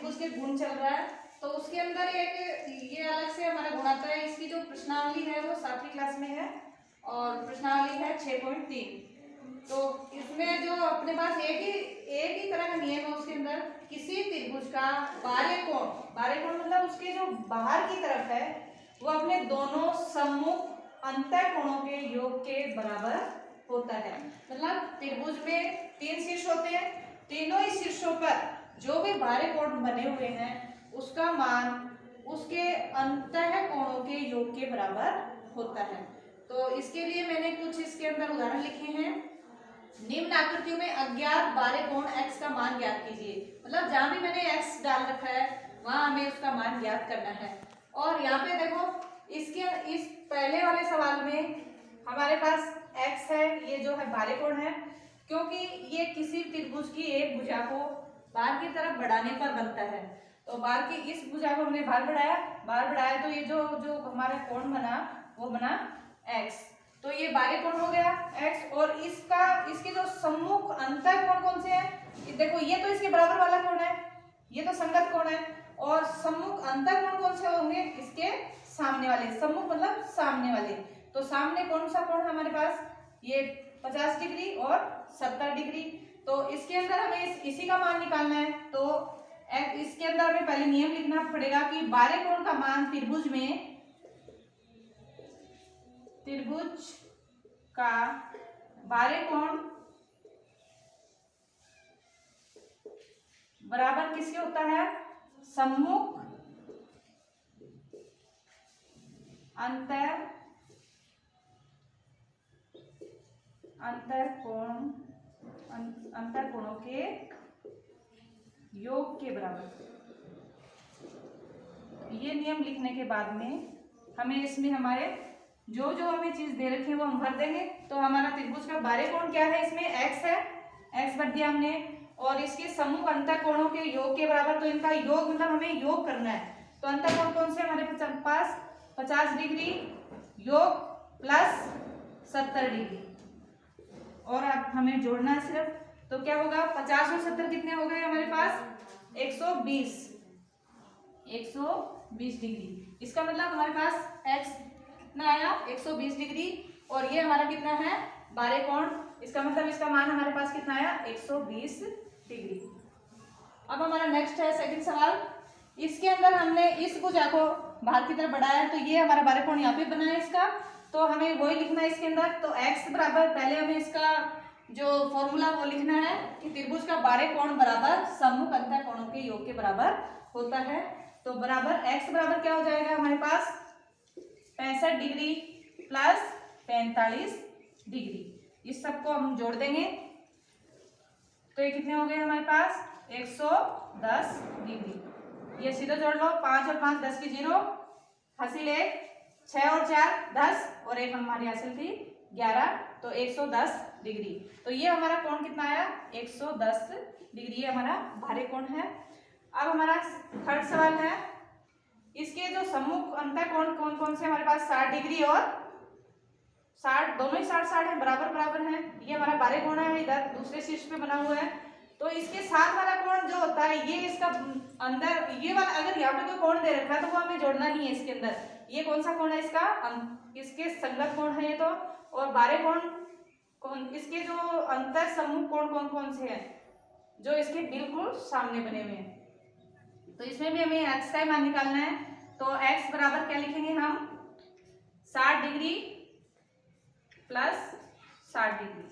त्रिभुज के गुण चल रहा है, तो उसके अंदर एक ये अलग से हमारा गुण आता है। इसकी जो प्रश्नावली है वो 7वीं क्लास में है और प्रश्नावली है 6.3। तो इसमें जो अपने पास एक ही तरह का नियम है उसके अंदर, किसी त्रिभुज का बाह्य कोण मतलब उसके जो बाहर की तरफ है वो अपने दोनों सम्मुख अंतःकोणों के योग के बराबर होता है। मतलब त्रिभुज में 3 शीर्ष होते हैं, तीनों ही शीर्षों पर जो भी बाह्य कोण बने हुए हैं उसका मान उसके अंतःकोणों के योग के बराबर होता है। तो इसके लिए मैंने कुछ इसके अंदर उदाहरण लिखे हैं। निम्न आकृतियों में अज्ञात बाह्य कोण x का मान ज्ञात कीजिए। मतलब जहां भी मैंने x डाल रखा है वहां हमें उसका मान ज्ञात करना है। और यहाँ पे देखो इस पहले वाले सवाल में हमारे पास x है, ये जो है बाह्य कोण है, क्योंकि ये किसी त्रिभुज की एक भुजा को बाहर की तरफ बढ़ाने पर बनता है। तो बाहर की इस भुजा को हमने बाहर बढ़ाया तो ये जो हमारा कोण बना वो बना x। तो ये बाह्य कोण हो गया x, और इसके जो सम्मुख अंतःकोण कौन से हैं? देखो ये तो इसके बराबर वाला कोण है, ये तो संगत कोण है, और सम्मुख अंतःकोण कौन से होंगे? इसके सामने वाले। सम्मुख मतलब सामने वाले। तो सामने कौन सा कोण हमारे पास? ये 50 डिग्री और 70 डिग्री। तो इसके अंदर हमें इसी का मान निकालना है। तो इसके अंदर हमें पहले नियम लिखना पड़ेगा कि बाह्य कोण का मान त्रिभुज का बाह्य कोण बराबर किसके होता है? सम्मुख अंतःकोणों के योग के बराबर। ये नियम लिखने के बाद में हमें इसमें हमारे जो हमें चीज दे रखी है वो हम भर देंगे। तो हमारा त्रिभुज का बाह्य कोण क्या है? इसमें x है, x भर दिया हमने, और इसके सम्मुख अंतःकोणों के योग के बराबर। तो इनका योग मतलब हमें योग करना है। तो अंतःकोण कौन से हमारे पास? 50 डिग्री योग प्लस 70 डिग्री, और अब हमें जोड़ना है सिर्फ। तो क्या होगा? 50 और 70 कितने हो गए हमारे पास? 120 डिग्री। इसका मतलब हमारे पास x कितना आया? 120 डिग्री, और ये हमारा कितना है? बाह्य कोण। इसका मतलब इसका मान हमारे पास कितना आया? 120 डिग्री। अब हमारा नेक्स्ट है सेकंड सवाल। इसके अंदर हमने इस भुजा को बाहर की तरफ बढ़ाया है, तो ये हमारा बाह्य कोण यहाँ पे बना है इसका। तो हमें वही लिखना है इसके अंदर। तो x बराबर, पहले हमें इसका जो फॉर्मूला वो लिखना है कि त्रिभुज का बाह्य कोण बराबर सम्मुख अंतःकोणों के योग के बराबर होता है। तो बराबर x बराबर क्या हो जाएगा हमारे पास? 65 डिग्री प्लस 45 डिग्री। इस सबको हम जोड़ देंगे तो ये कितने हो गए हमारे पास? 110 डिग्री। ये सीधा जोड़ लो, 5 और 5 10 की 0, हासिल 1, 6 और 4 10, और एक हमारी हासिल थी 11, तो 110 डिग्री। तो ये हमारा कोण कितना आया? 110 डिग्री। ये हमारा बाह्य कोण है। अब हमारा थर्ड सवाल है, इसके जो सम्मुख अंतःकोण कौन कौन से हमारे पास? 60 डिग्री और 60, दोनों ही 60 है, बराबर है। ये हमारा बाह्य कोण है, इधर दूसरे शीर्ष पे बना हुआ है। तो इसके साथ वाला कोण जो होता है ये इसका अंदर, ये वाला अगर यहाँ पे कोई कोण दे रखा है तो वो हमें जोड़ना नहीं है इसके अंदर। ये कौन सा कोण है? इसके संगत कोण है ये तो। और बाह्य कोण इसके जो अंतर सम्मुख कोण कौन से हैं? जो इसके बिल्कुल सामने बने हुए हैं। तो इसमें भी हमें x का मान निकालना है। तो x बराबर क्या लिखेंगे हम? 60 डिग्री प्लस 60 डिग्री।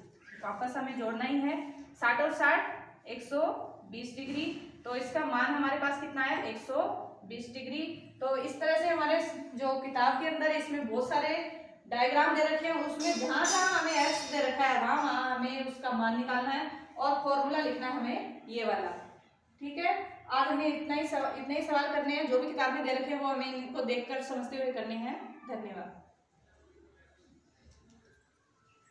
वापस हमें जोड़ना ही है। 60 और 60 120 डिग्री। तो इसका मान हमारे पास कितना है? 120 डिग्री। तो इस तरह से हमारे जो किताब के अंदर इसमें बहुत सारे डायग्राम दे रखे हैं, उसमें जहाँ जहाँ हमें x दे रखा है वहाँ हमें उसका मान निकालना है और फॉर्मूला लिखना है हमें ये वाला। ठीक है, आज हमें इतने ही सवाल करने हैं। जो भी किताब में दे रखे हैं वो हमें इनको देखकर समझते हुए करने हैं। धन्यवाद।